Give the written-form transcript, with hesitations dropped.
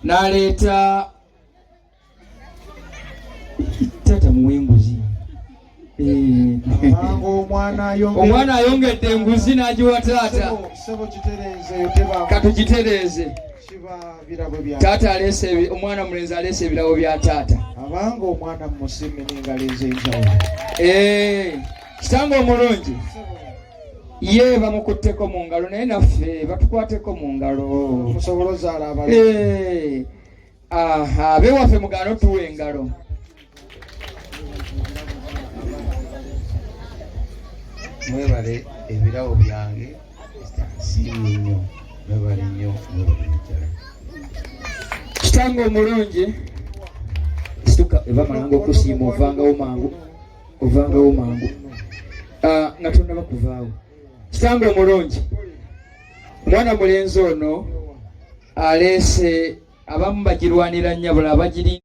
n'aleeta taata muwenguzi omwana ayongedde enguzi n'agiwa taata. Katugitereeze. Taata aleese, omwana mulenzi aleese ebirabo bya taata. Abanga omwana musiime n'engalo enjawulo. Kitange omulungi ye bamukutteko mu ngalo naye naffe batukwateko mu ngalo. Musobola ozaala abalala. Abewaffe mugaano tuwa engalo. Mwebale ebirabo byange nsiimye nnyo. Mwebale nnyo mwebale. Kitange omulungi situka ebamalanga okusiima ovangawo mangu nga tonnaba kuvaawo. Kitange omulungi omwana mulenzi ono aleese abamu bagirwanira nnyo, abala bagiri